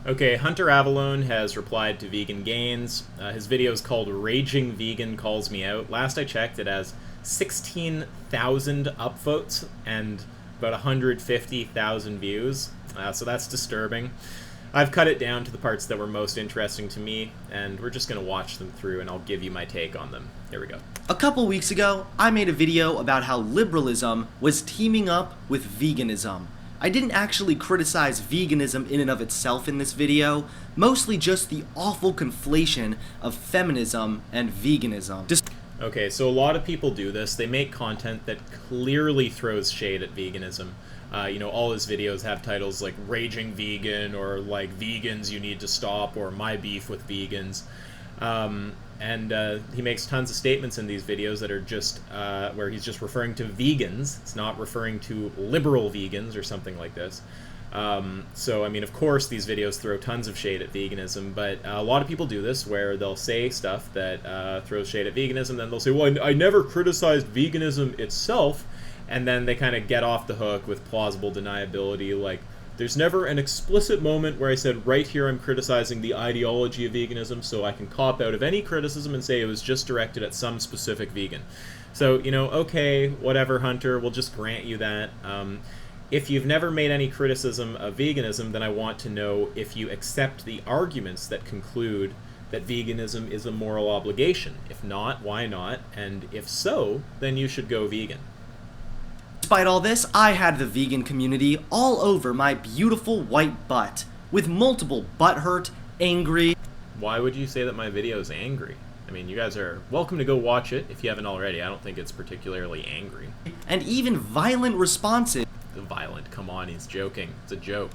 Okay, Hunter Avallone has replied to Vegan Gains. His video is called Raging Vegan Calls Me Out. Last I checked, it has 16,000 upvotes and about 150,000 views, so that's disturbing. I've cut it down to the parts that were most interesting to me, and we're just going to watch them through, and I'll give you my take on them. Here we go. A couple weeks ago, I made a video about how liberalism was teaming up with veganism. I didn't actually criticize veganism in and of itself in this video, mostly just the awful conflation of feminism and veganism. Okay, so a lot of people do this. They make content that clearly throws shade at veganism. All his videos have titles like Raging Vegan or like Vegans You Need to Stop or My Beef with Vegans. He makes tons of statements in these videos that are just where he's just referring to vegans. It's not referring to liberal vegans or something like this. Of course, these videos throw tons of shade at veganism, but a lot of people do this where they'll say stuff that throws shade at veganism, then they'll say, well, I never criticized veganism itself, and then they kind of get off the hook with plausible deniability, like, there's never an explicit moment where I said, right here I'm criticizing the ideology of veganism, so I can cop out of any criticism and say it was just directed at some specific vegan. So, okay, whatever, Hunter, we'll just grant you that. If you've never made any criticism of veganism, then I want to know if you accept the arguments that conclude that veganism is a moral obligation. If not, why not? And if so, then you should go vegan. Despite all this, I had the vegan community all over my beautiful white butt, with multiple butthurt, angry... Why would you say that my video is angry? I mean, you guys are welcome to go watch it if you haven't already. I don't think it's particularly angry. And even violent responses... Violent, come on, he's joking. It's a joke.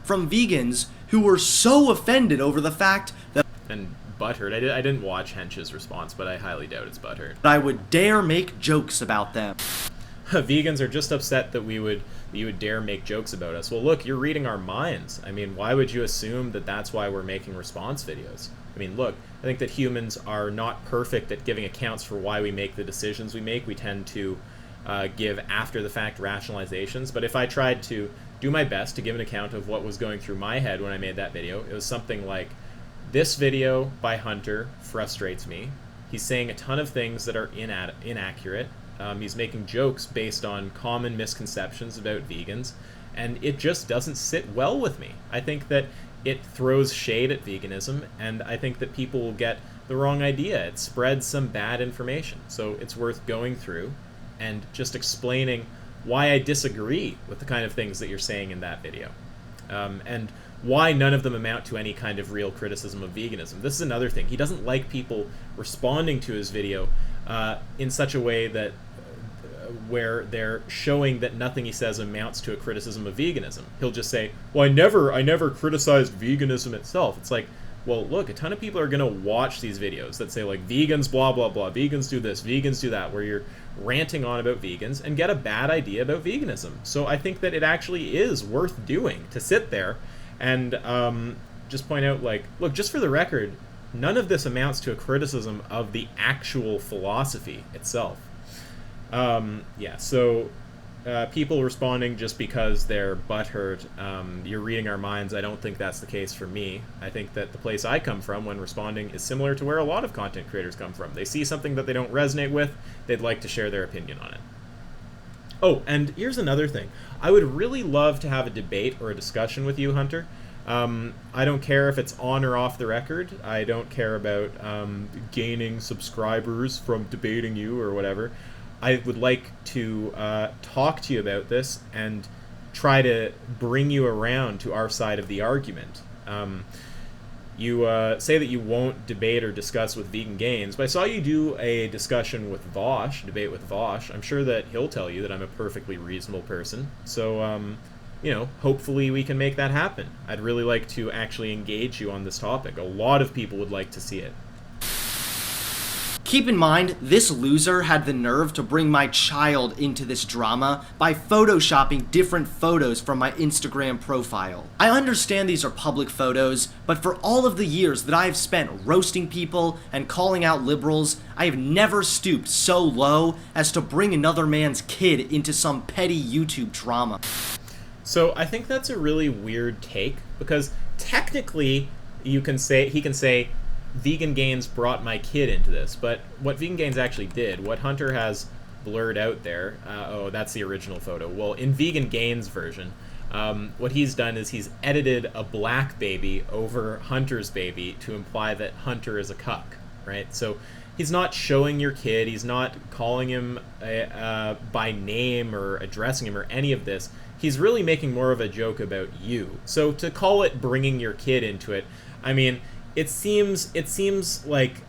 ...from vegans who were so offended over the fact that... And butthurt. I didn't watch Hench's response, but I highly doubt it's butthurt. ...I would dare make jokes about them. Vegans are just upset that you would dare make jokes about us. Well, look, you're reading our minds. I mean, why would you assume that that's why we're making response videos? I mean, look, I think that humans are not perfect at giving accounts for why we make the decisions we make. We tend to give after-the-fact rationalizations. But if I tried to do my best to give an account of what was going through my head when I made that video, it was something like, this video by Hunter frustrates me. He's saying a ton of things that are inaccurate. He's making jokes based on common misconceptions about vegans, and it just doesn't sit well with me. I think that it throws shade at veganism, and I think that people will get the wrong idea. It spreads some bad information, so it's worth going through and just explaining why I disagree with the kind of things that you're saying in that video, and why none of them amount to any kind of real criticism of veganism. This is another thing. He doesn't like people responding to his video in such a way that where they're showing that nothing he says amounts to a criticism of veganism. He'll just say, well, I never criticized veganism itself. It's like, well, look, a ton of people are going to watch these videos that say, like, vegans, blah, blah, blah, vegans do this, vegans do that, where you're ranting on about vegans and get a bad idea about veganism. So I think that it actually is worth doing to sit there and just point out, like, look, just for the record, none of this amounts to a criticism of the actual philosophy itself. People responding just because they're butthurt, you're reading our minds. I don't think that's the case for me. I think that the place I come from when responding is similar to where a lot of content creators come from. They see something that they don't resonate with, they'd like to share their opinion on it. Oh, and here's another thing. I would really love to have a debate or a discussion with you, Hunter. I don't care if it's on or off the record. I don't care about gaining subscribers from debating you or whatever. I would like to talk to you about this and try to bring you around to our side of the argument. You say that you won't debate or discuss with Vegan Gains, but I saw you do a discussion with Vosh, debate with Vosh. I'm sure that he'll tell you that I'm a perfectly reasonable person. So, hopefully we can make that happen. I'd really like to actually engage you on this topic. A lot of people would like to see it. Keep in mind, this loser had the nerve to bring my child into this drama by photoshopping different photos from my Instagram profile. I understand these are public photos, but for all of the years that I have spent roasting people and calling out liberals, I have never stooped so low as to bring another man's kid into some petty YouTube drama. So I think that's a really weird take, because technically he can say Vegan Gains brought my kid into this, but what Vegan Gains actually did, what Hunter has blurred out there, oh, that's the original photo. Well, in Vegan Gains' version, what he's done is he's edited a black baby over Hunter's baby to imply that Hunter is a cuck, right? So he's not showing your kid, he's not calling him by name or addressing him or any of this. He's really making more of a joke about you. So to call it bringing your kid into it, I mean, it seems like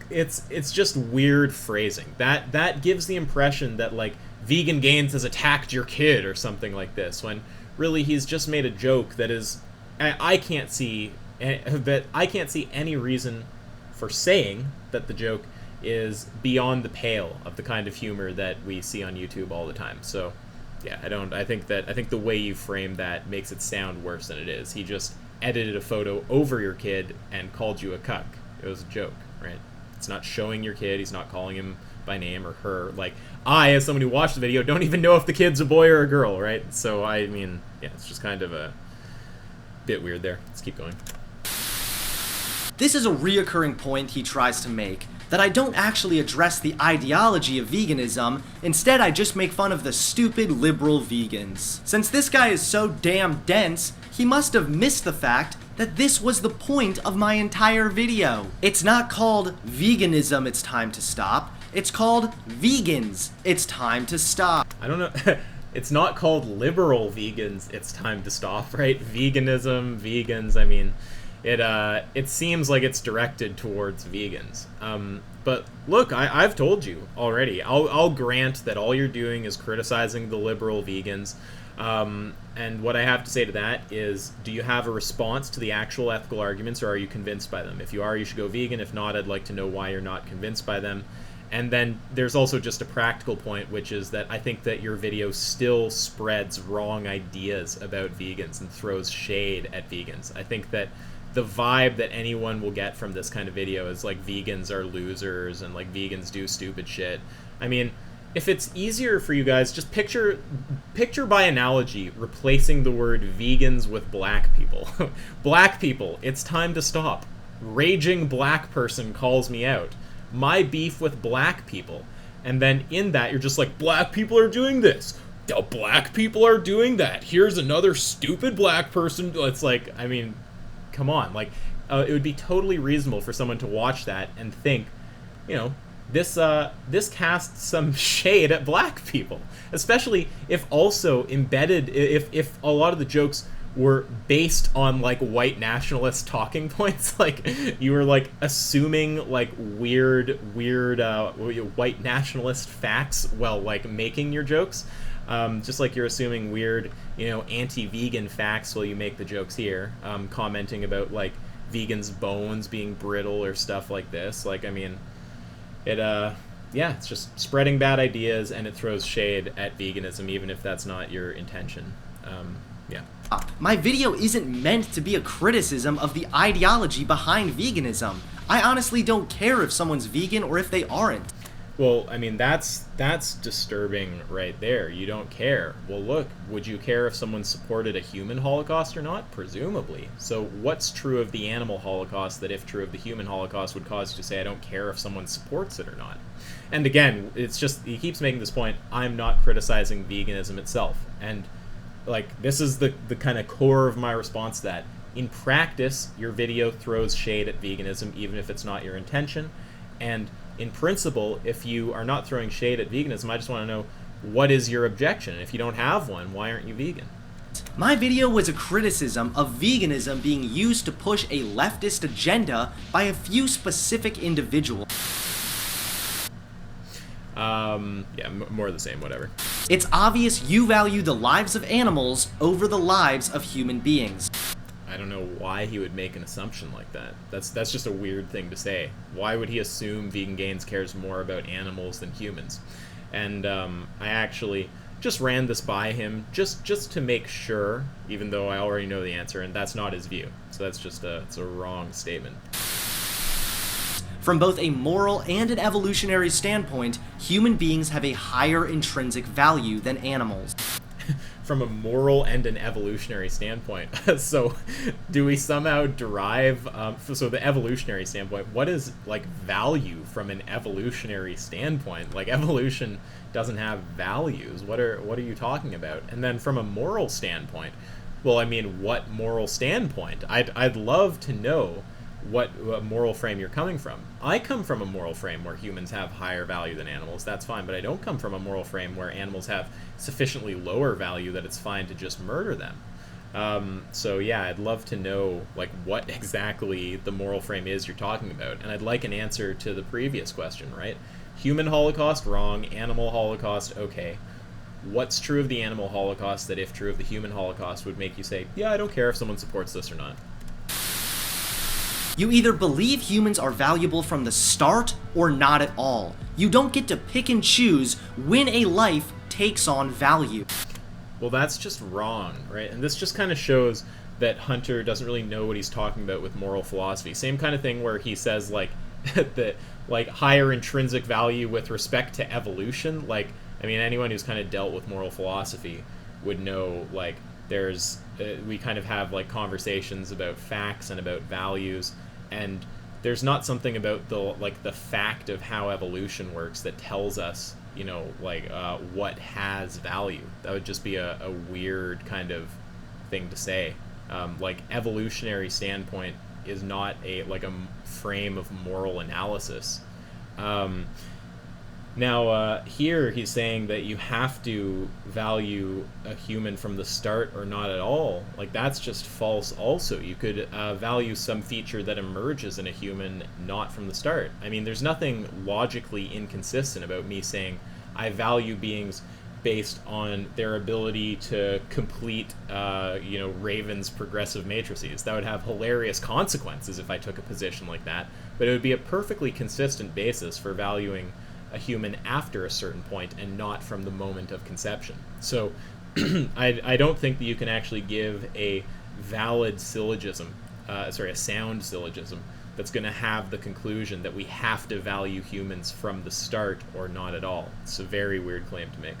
it's just weird phrasing. That gives the impression that like Vegan Gains has attacked your kid or something like this, when really he's just made a joke that is, I can't see any reason for saying that the joke is beyond the pale of the kind of humor that we see on YouTube all the time. So yeah, I think the way you frame that makes it sound worse than it is. He just edited a photo over your kid and called you a cuck. It was a joke, right? It's not showing your kid, he's not calling him by name or her. Like, I, as someone who watched the video, don't even know if the kid's a boy or a girl, right? So, I mean, yeah, it's just kind of a bit weird there. Let's keep going. This is a reoccurring point he tries to make, that I don't actually address the ideology of veganism, instead I just make fun of the stupid liberal vegans. Since this guy is so damn dense, he must have missed the fact that this was the point of my entire video. It's not called veganism, it's time to stop. It's called vegans, it's time to stop. I don't know. It's not called liberal vegans, it's time to stop, right? Veganism, vegans, I mean, it seems like it's directed towards vegans. But look, I've told you already. I'll grant that all you're doing is criticizing the liberal vegans. And what I have to say to that is, do you have a response to the actual ethical arguments, or are you convinced by them? If you are, you should go vegan. If not, I'd like to know why you're not convinced by them. And then there's also just a practical point, which is that I think that your video still spreads wrong ideas about vegans and throws shade at vegans. I think that the vibe that anyone will get from this kind of video is like vegans are losers and like vegans do stupid shit. I mean, if it's easier for you guys, just picture by analogy replacing the word vegans with black people. Black people, it's time to stop. Raging black person calls me out. My beef with black people. And then in that, you're just like, black people are doing this. The black people are doing that. Here's another stupid black person. It's like, I mean, come on. Like, it would be totally reasonable for someone to watch that and think, you know, this casts some shade at black people, especially if also embedded, if a lot of the jokes were based on like white nationalist talking points, like you were like assuming like weird white nationalist facts while like making your jokes, just like you're assuming weird, you know, anti-vegan facts while you make the jokes here, commenting about like vegans' bones being brittle or stuff like this. Like, I mean, yeah, it's just spreading bad ideas, and it throws shade at veganism, even if that's not your intention. Yeah. My video isn't meant to be a criticism of the ideology behind veganism. I honestly don't care if someone's vegan or if they aren't. Well, I mean, that's disturbing right there. You don't care. Well, look, would you care if someone supported a human Holocaust or not? Presumably. So what's true of the animal Holocaust that, if true of the human Holocaust, would cause you to say, I don't care if someone supports it or not? And again, it's just, he keeps making this point, I'm not criticizing veganism itself. And like, this is the kind of core of my response to that. In practice, your video throws shade at veganism, even if it's not your intention. And in principle, if you are not throwing shade at veganism, I just want to know, what is your objection? If you don't have one, why aren't you vegan? My video was a criticism of veganism being used to push a leftist agenda by a few specific individuals. Yeah, more of the same, whatever. It's obvious you value the lives of animals over the lives of human beings. I don't know why he would make an assumption like that. That's just a weird thing to say. Why would he assume Vegan Gains cares more about animals than humans? And I actually just ran this by him just to make sure, even though I already know the answer, and that's not his view. So that's just it's a wrong statement. From both a moral and an evolutionary standpoint, human beings have a higher intrinsic value than animals. from a moral and an evolutionary standpoint. So do we somehow derive, so the evolutionary standpoint, what is like value from an evolutionary standpoint? Like evolution doesn't have values. What are you talking about? And then from a moral standpoint, well, I mean, what moral standpoint? I'd love to know what moral frame you're coming from. I come from a moral frame where humans have higher value than animals. That's fine, but I don't come from a moral frame where animals have sufficiently lower value that it's fine to just murder them. So yeah, I'd love to know like what exactly the moral frame is you're talking about, and I'd like an answer to the previous question, right? Human Holocaust, wrong. Animal Holocaust, okay. What's true of the animal Holocaust that, if true of the human Holocaust, would make you say, yeah, I don't care if someone supports this or not? You either believe humans are valuable from the start or not at all. You don't get to pick and choose when a life takes on value. Well, that's just wrong, right? And this just kind of shows that Hunter doesn't really know what he's talking about with moral philosophy. Same kind of thing where he says, like, that, like, higher intrinsic value with respect to evolution. Like, I mean, anyone who's kind of dealt with moral philosophy would know, like, there's we kind of have like conversations about facts and about values, and there's not something about the fact of how evolution works that tells us, you know, like what has value. That would just be a weird kind of thing to say. Like, evolutionary standpoint is not a frame of moral analysis. Now, here he's saying that you have to value a human from the start or not at all. Like, that's just false also. You could value some feature that emerges in a human not from the start. I mean, there's nothing logically inconsistent about me saying I value beings based on their ability to complete, Raven's progressive matrices. That would have hilarious consequences if I took a position like that, but it would be a perfectly consistent basis for valuing a human after a certain point and not from the moment of conception. So I don't think that you can actually give a valid syllogism, a sound syllogism, that's going to have the conclusion that we have to value humans from the start or not at all. It's a very weird claim to make.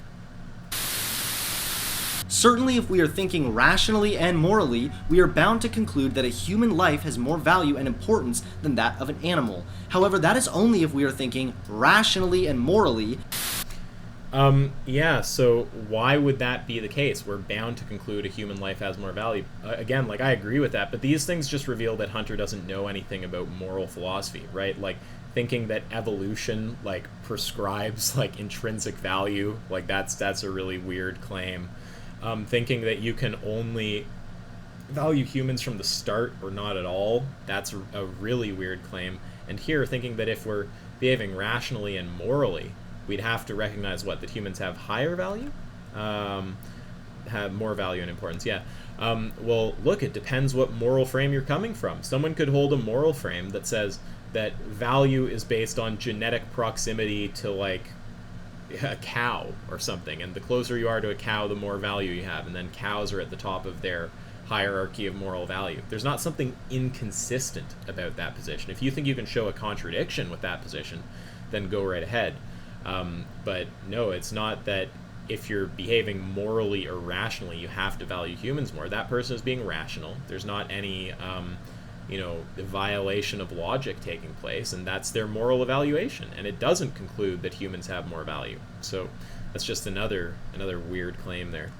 Certainly, if we are thinking rationally and morally, we are bound to conclude that a human life has more value and importance than that of an animal. However, that is only if we are thinking rationally and morally. Yeah, so why would that be the case? We're bound to conclude a human life has more value. Again, like, I agree with that, but these things just reveal that Hunter doesn't know anything about moral philosophy, right? Like, thinking that evolution, like, prescribes, like, intrinsic value, like, that's a really weird claim. Thinking that you can only value humans from the start or not at all, that's a really weird claim. And here, thinking that if we're behaving rationally and morally, we'd have to recognize that humans have higher value? Have more value and importance, yeah. Well, look, it depends what moral frame you're coming from. Someone could hold a moral frame that says that value is based on genetic proximity to, like, a cow or something, and the closer you are to a cow, the more value you have, and then cows are at the top of their hierarchy of moral value. There's not something inconsistent about that position. If you think you can show a contradiction with that position, then go right ahead. But no, it's not that if you're behaving morally or rationally, you have to value humans more. That person is being rational. There's not any violation of logic taking place, and that's their moral evaluation, and it doesn't conclude that humans have more value. So that's just another weird claim there.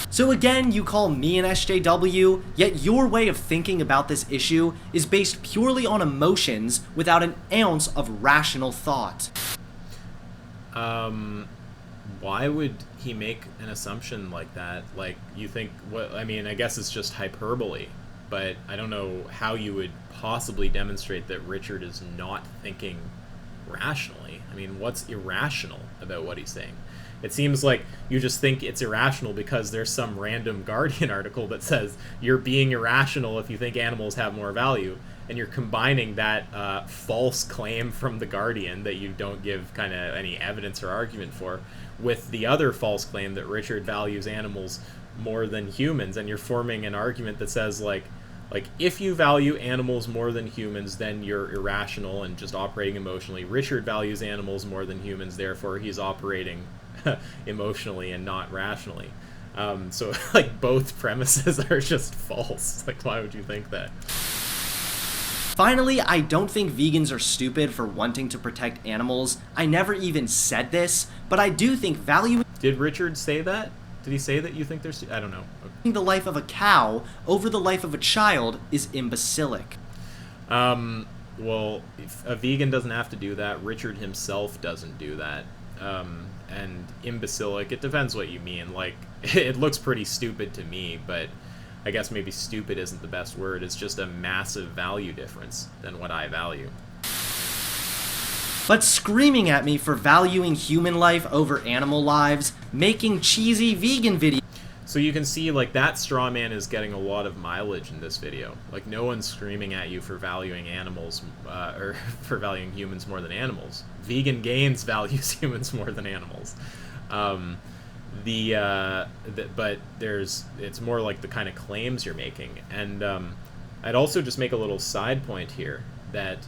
So again, you call me an SJW, yet your way of thinking about this issue is based purely on emotions without an ounce of rational thought. Why would he make an assumption like that? Like, you think, I guess it's just hyperbole, but I don't know how you would possibly demonstrate that Richard is not thinking rationally. I mean, what's irrational about what he's saying? It seems like you just think it's irrational because there's some random Guardian article that says you're being irrational if you think animals have more value, and you're combining that false claim from the Guardian that you don't give kind of any evidence or argument for with the other false claim that Richard values animals more than humans, and you're forming an argument that says, like if you value animals more than humans, then you're irrational and just operating emotionally. Richard values animals more than humans, therefore he's operating emotionally and not rationally. So like both premises are just false. Like, why would you think that? Finally, I don't think vegans are stupid for wanting to protect animals. I never even said this, but I do think valuing Did Richard say that? Did he say that you think there's... I don't know. the life of a cow over the life of a child is imbecilic. Well, if a vegan doesn't have to do that. Richard himself doesn't do that. And imbecilic, it depends what you mean. Like, it looks pretty stupid to me, but I guess maybe stupid isn't the best word. It's just a massive value difference than what I value. But screaming at me for valuing human life over animal lives, making cheesy vegan videos. So you can see, like, that straw man is getting a lot of mileage in this video. Like, no one's screaming at you for valuing animals, or for valuing humans more than animals. Vegan Gains values humans more than animals. But it's more like the kind of claims you're making. And I'd also just make a little side point here that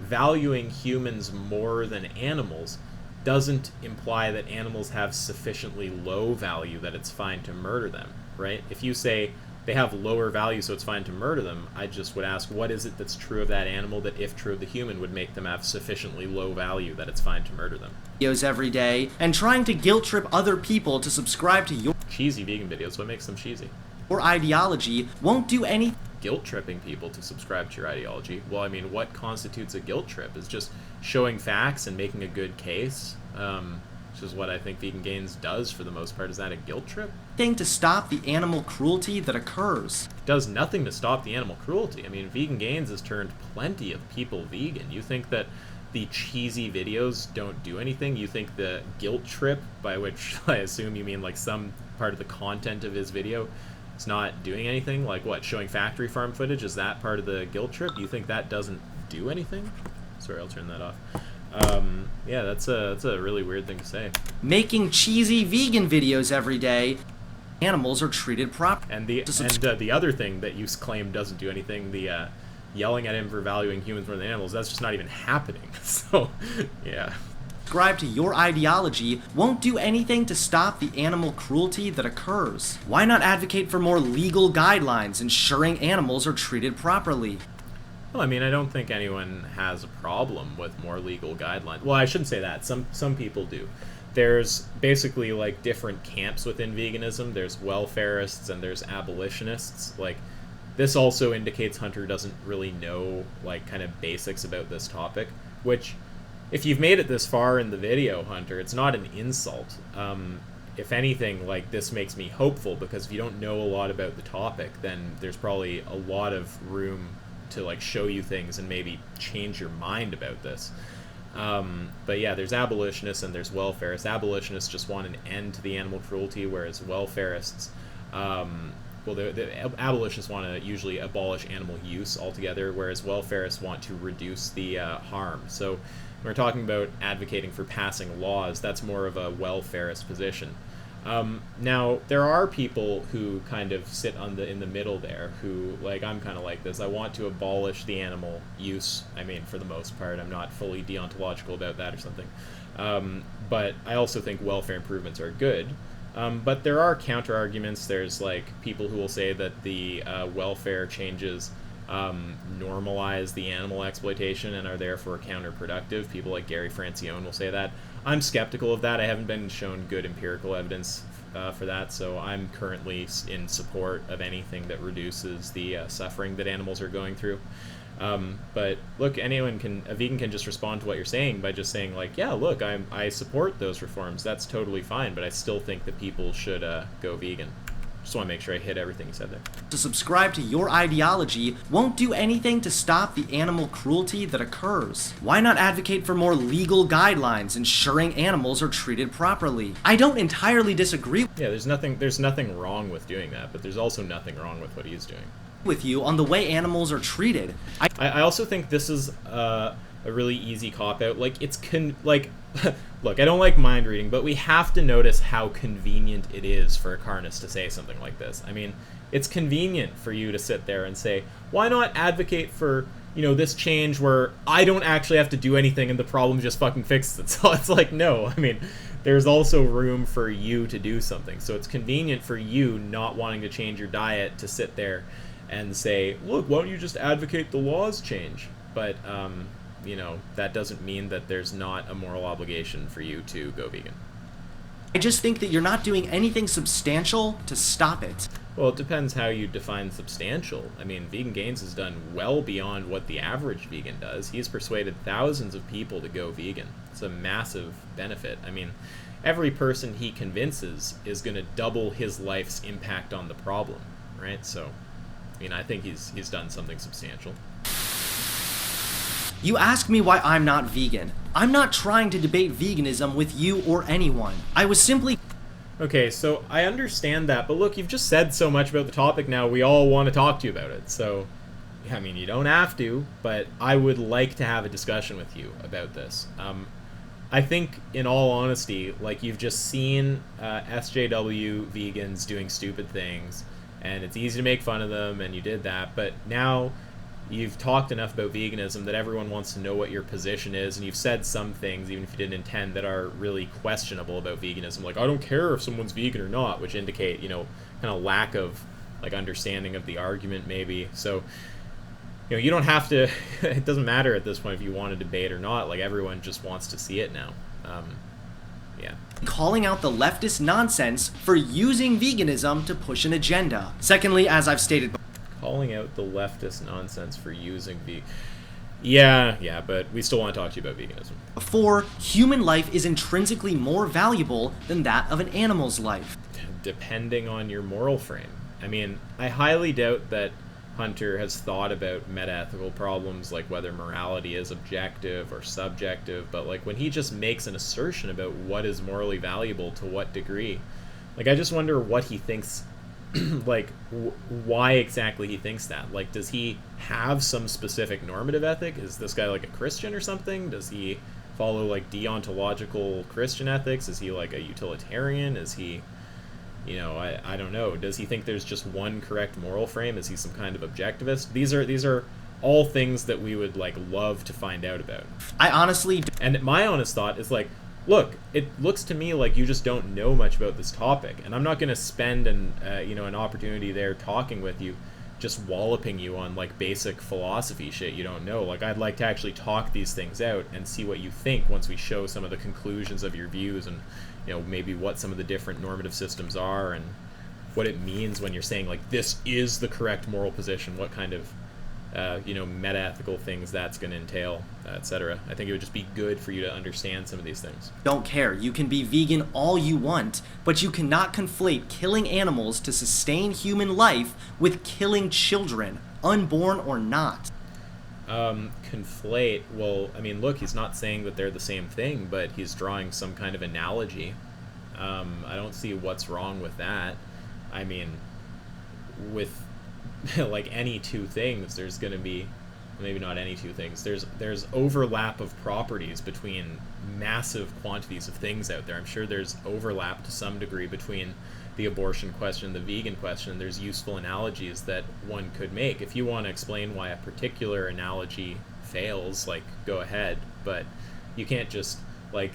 valuing humans more than animals doesn't imply that animals have sufficiently low value that it's fine to murder them, right? If you say they have lower value so it's fine to murder them, I just would ask, what is it that's true of that animal that, if true of the human, would make them have sufficiently low value that it's fine to murder them? Videos every day, and trying to guilt trip other people to subscribe to your Cheesy vegan videos, what makes them cheesy? ideology won't do anything. Guilt tripping people to subscribe to your ideology. Well, I mean, what constitutes a guilt trip? Is just showing facts and making a good case, which is what I think Vegan Gains does for the most part. Is that a guilt trip? Thing to stop the animal cruelty that occurs. Does nothing to stop the animal cruelty. I mean, Vegan Gains has turned plenty of people vegan. You think that the cheesy videos don't do anything? You think the guilt trip, by which I assume you mean like some part of the content of his video, it's not doing anything? Like what, showing factory farm footage, is that part of the guilt trip? You think that doesn't do anything? Sorry, I'll turn that off. Yeah, that's a really weird thing to say. Making cheesy vegan videos every day, animals are treated properly. And the other thing that you claim doesn't do anything, the yelling at him for valuing humans more than animals, that's just not even happening. So, yeah. Subscribe to your ideology won't do anything to stop the animal cruelty that occurs. Why not advocate for more legal guidelines ensuring animals are treated properly? Well, I mean, I don't think anyone has a problem with more legal guidelines. Well, I shouldn't say that. Some people do. There's basically like different camps within veganism. There's welfarists and there's abolitionists. Like, this also indicates Hunter doesn't really know like kind of basics about this topic, which, if you've made it this far in the video, Hunter, it's not an insult. If anything, like, this makes me hopeful, because if you don't know a lot about the topic, then there's probably a lot of room to like show you things and maybe change your mind about this. But yeah, there's abolitionists and there's welfarists. Abolitionists just want an end to the animal cruelty, whereas welfarists, well, the abolitionists want to usually abolish animal use altogether, whereas welfarists want to reduce the harm. So when we're talking about advocating for passing laws, that's more of a welfarist position. Now, there are people who kind of sit in the middle there, who, like, I'm kind of like this. I want to abolish the animal use. I mean, for the most part, I'm not fully deontological about that or something. But I also think welfare improvements are good. But there are counter arguments. There's like people who will say that the welfare changes normalize the animal exploitation and are therefore counterproductive. People like Gary Francione will say that. I'm skeptical of that. I haven't been shown good empirical evidence for that, so I'm currently in support of anything that reduces the suffering that animals are going through. But look, a vegan can just respond to what you're saying by just saying, like, yeah, look, I support those reforms. That's totally fine, but I still think that people should go vegan. Just want to make sure I hit everything you said there. To subscribe to your ideology won't do anything to stop the animal cruelty that occurs. Why not advocate for more legal guidelines ensuring animals are treated properly? I don't entirely disagree Yeah, there's nothing wrong with doing that, but there's also nothing wrong with what he's doing. with you on the way animals are treated. I also think this is a really easy cop-out. Like, look, I don't like mind reading, but we have to notice how convenient it is for a carnist to say something like this. I mean, it's convenient for you to sit there and say, why not advocate for, this change where I don't actually have to do anything and the problem just fucking fixes it. So it's like, no, I mean, there's also room for you to do something. So it's convenient for you not wanting to change your diet to sit there and say, look, why don't you just advocate the laws change? But, that doesn't mean that there's not a moral obligation for you to go vegan. I just think that you're not doing anything substantial to stop it. Well, it depends how you define substantial. I mean, Vegan Gains has done well beyond what the average vegan does. He's persuaded thousands of people to go vegan. It's a massive benefit. I mean, every person he convinces is going to double his life's impact on the problem, right? So, I think he's done something substantial. You ask me why I'm not vegan. I'm not trying to debate veganism with you or anyone. I was simply... Okay, so I understand that, but look, you've just said so much about the topic now, we all want to talk to you about it. So, you don't have to, but I would like to have a discussion with you about this. I think, in all honesty, you've just seen SJW vegans doing stupid things, and it's easy to make fun of them, and you did that, but now you've talked enough about veganism that everyone wants to know what your position is, and you've said some things, even if you didn't intend, that are really questionable about veganism. Like, I don't care if someone's vegan or not, which indicate, kind of lack of, understanding of the argument, maybe. So, you don't have to, it doesn't matter at this point if you want to debate or not. Everyone just wants to see it now. Yeah. Calling out the leftist nonsense for using veganism to push an agenda. Secondly, as I've stated before, calling out the leftist nonsense for using Yeah, but we still want to talk to you about veganism. Before, human life is intrinsically more valuable than that of an animal's life. Depending on your moral frame. I highly doubt that Hunter has thought about meta-ethical problems, like whether morality is objective or subjective, but when he just makes an assertion about what is morally valuable to what degree, I just wonder what he thinks. Why exactly he thinks that. Does he have some specific normative ethic? Is this guy a Christian or something? Does he follow deontological Christian ethics? Is he a utilitarian? Is he, I don't know. Does he think there's just one correct moral frame? Is he some kind of objectivist? These are all things that we would love to find out about. I honestly... And my honest thought is look, it looks to me like you just don't know much about this topic, and I'm not going to spend an opportunity there talking with you, just walloping you on basic philosophy shit you don't know. I'd like to actually talk these things out and see what you think once we show some of the conclusions of your views, and maybe what some of the different normative systems are, and what it means when you're saying this is the correct moral position, what kind of meta-ethical things that's going to entail, etc. I think it would just be good for you to understand some of these things. Don't care. You can be vegan all you want, but you cannot conflate killing animals to sustain human life with killing children, unborn or not. Conflate, well, look, he's not saying that they're the same thing, but he's drawing some kind of analogy. I don't see what's wrong with that. With any two things, there's going to be, maybe not any two things, there's overlap of properties between massive quantities of things out there. I'm sure there's overlap to some degree between the abortion question and the vegan question. There's useful analogies that one could make. If you want to explain why a particular analogy fails, go ahead, but you can't just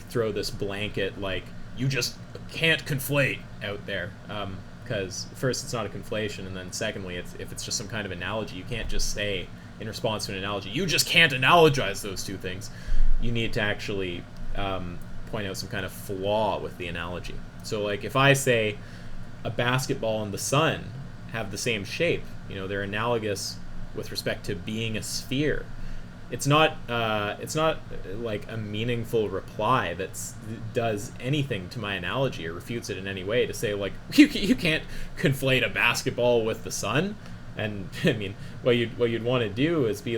throw this blanket you just can't conflate out there. Because first, it's not a conflation, and then secondly, if it's just some kind of analogy, you can't just say, in response to an analogy, you just can't analogize those two things. You need to actually point out some kind of flaw with the analogy. So, if I say a basketball and the sun have the same shape, they're analogous with respect to being a sphere. It's not a meaningful reply that does anything to my analogy or refutes it in any way to say you can't conflate a basketball with the sun. And what you'd want to do is be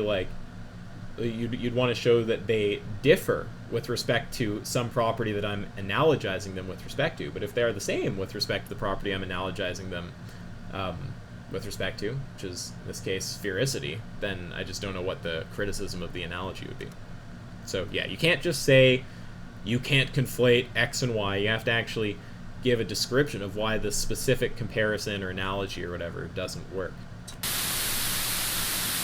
you'd want to show that they differ with respect to some property that I'm analogizing them with respect to. But if they are the same with respect to the property I'm analogizing them with respect to, which is, in this case, sphericity, then I just don't know what the criticism of the analogy would be. So, yeah, you can't just say you can't conflate X and Y. You have to actually give a description of why the specific comparison or analogy or whatever doesn't work.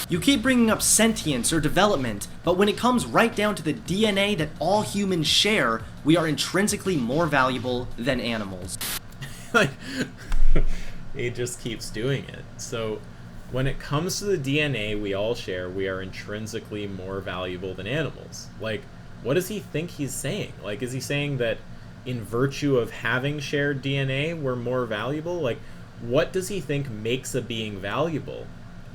You keep bringing up sentience or development, but when it comes right down to the DNA that all humans share, we are intrinsically more valuable than animals. Like, he just keeps doing it. So, when it comes to the DNA we all share, we are intrinsically more valuable than animals. Like, what does he think he's saying? Like, is he saying that in virtue of having shared DNA, we're more valuable? Like, what does he think makes a being valuable?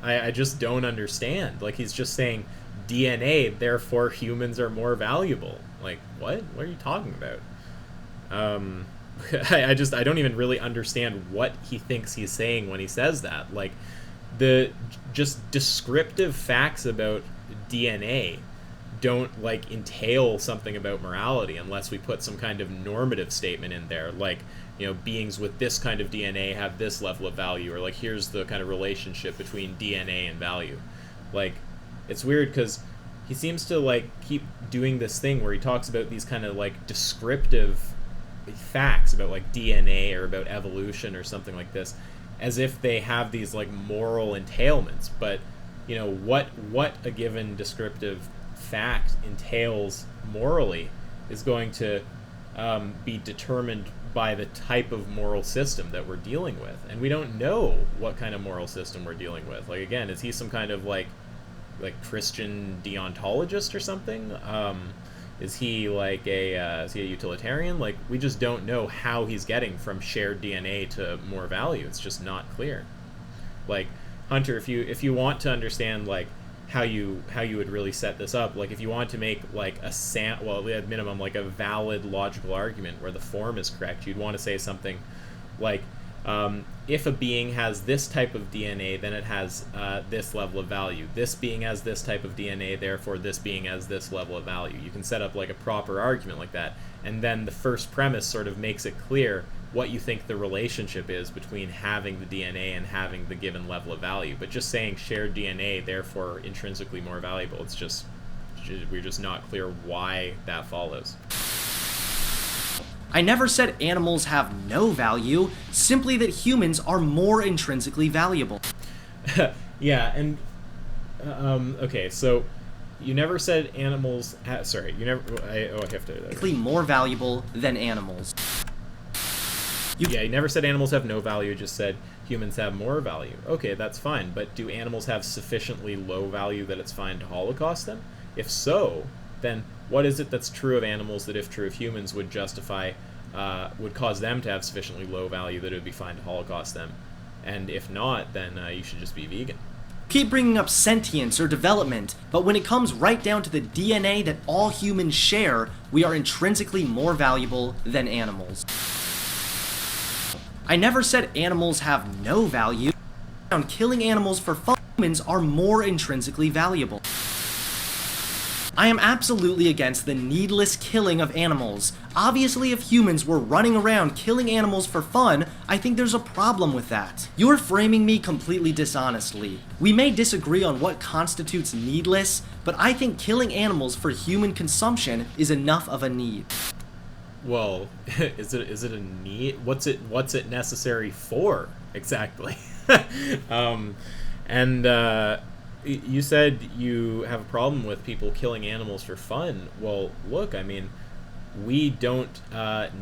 I just don't understand. Like, he's just saying DNA, therefore humans are more valuable. Like, what? What are you talking about? I don't even really understand what he thinks he's saying when he says that. Like, the just descriptive facts about DNA don't, like, entail something about morality unless we put some kind of normative statement in there, like, you know, beings with this kind of DNA have this level of value, or like, here's the kind of relationship between DNA and value. Like, it's weird because he seems to, like, keep doing this thing where he talks about these kind of, like, descriptive facts about, like, DNA or about evolution or something like this, as if they have these, like, moral entailments. But, you know, what a given descriptive fact entails morally is going to be determined by the type of moral system that we're dealing with, and we don't know what kind of moral system we're dealing with. Like, again, is he some kind of like Christian deontologist or something? Is he like is he a utilitarian? Like, we just don't know how he's getting from shared DNA to more value. It's just not clear. Like, Hunter, if you want to understand, like, how you would really set this up, like, if you want to make, like, well, at minimum, like, a valid logical argument where the form is correct, you'd want to say something like, if a being has this type of DNA, then it has this level of value. This being has this type of DNA, therefore this being has this level of value. You can set up, like, a proper argument like that, and then the first premise sort of makes it clear what you think the relationship is between having the DNA and having the given level of value. But just saying shared DNA, therefore intrinsically more valuable, it's just, we're just not clear why that follows. I never said animals have no value, simply that humans are more intrinsically valuable. Yeah, and okay, so you never said animals I have to More valuable than animals. Yeah, you never said animals have no value, you just said humans have more value. Okay, that's fine, but do animals have sufficiently low value that it's fine to holocaust them? If so, then what is it that's true of animals that, if true of humans, would justify, would cause them to have sufficiently low value that it would be fine to holocaust them? And if not, then you should just be vegan. Keep bringing up sentience or development, but when it comes right down to the DNA that all humans share, we are intrinsically more valuable than animals. I never said animals have no value. Killing animals for fun, humans are more intrinsically valuable. I am absolutely against the needless killing of animals. Obviously, if humans were running around killing animals for fun, I think there's a problem with that. You're framing me completely dishonestly. We may disagree on what constitutes needless, but I think killing animals for human consumption is enough of a need. Well, is it a need? What's it necessary for exactly? You said you have a problem with people killing animals for fun. Well, look, I mean, we don't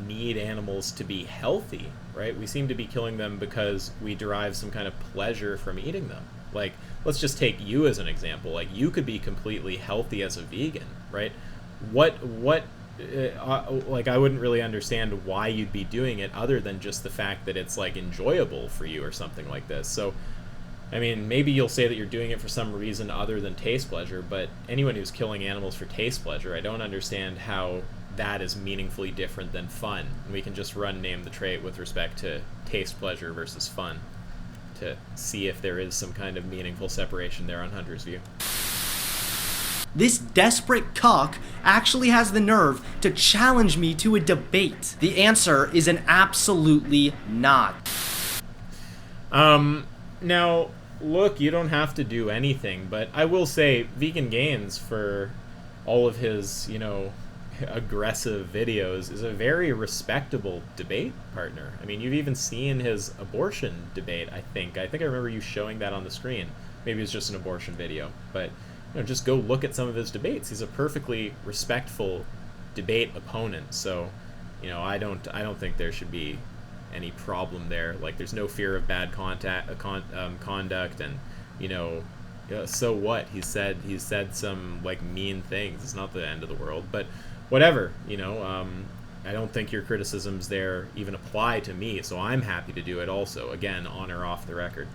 need animals to be healthy, right? We seem to be killing them because we derive some kind of pleasure from eating them. Like, let's just take you as an example. Like, you could be completely healthy as a vegan, right? Like, I wouldn't really understand why you'd be doing it other than just the fact that it's, like, enjoyable for you or something like this. So, I mean, maybe you'll say that you're doing it for some reason other than taste pleasure, but anyone who's killing animals for taste pleasure, I don't understand how that is meaningfully different than fun. We can just run name the trait with respect to taste pleasure versus fun to see if there is some kind of meaningful separation there on Hunter's view. This desperate cuck actually has the nerve to challenge me to a debate. The answer is an absolutely not. Now, look, you don't have to do anything, but I will say Vegan Gains, for all of his, you know, aggressive videos, is a very respectable debate partner. I mean, you've even seen his abortion debate, I think. I remember you showing that on the screen. maybe it's just an abortion video, but just go look at some of his debates. He's a perfectly respectful debate opponent, so I don't think there should be any problem there. Like, there's no fear of bad conduct, and so what? He said some like mean things. It's not the end of the world, but whatever. I don't think your criticisms there even apply to me, so I'm happy to do it also. Again, on or off the record.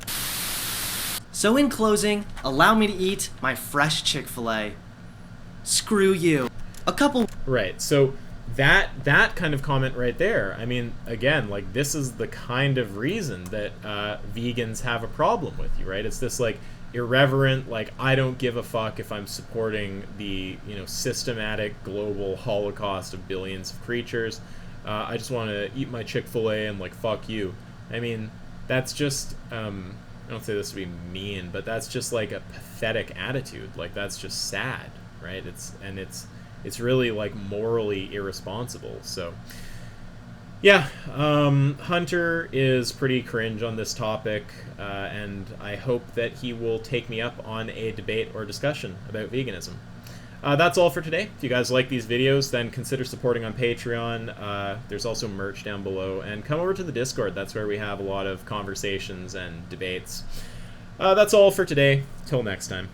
So in closing, allow me to eat my fresh Chick-fil-A. Screw you. Right, so that kind of comment right there, I mean, again, like, this is the kind of reason that vegans have a problem with you, right? It's this, like, irreverent, like, I don't give a fuck if I'm supporting the, systematic global holocaust of billions of creatures. I just want to eat my Chick-fil-A and, like, fuck you. I mean, that's just, I don't say this to be mean, but that's just, like, a pathetic attitude. Like, that's just sad, right? It's really, like, morally irresponsible. So yeah, Hunter is pretty cringe on this topic, and I hope that he will take me up on a debate or discussion about veganism. That's all for today. If you guys like these videos, then consider supporting on Patreon. There's also merch down below, and come over to the Discord. That's where we have a lot of conversations and debates. That's all for today. Till next time.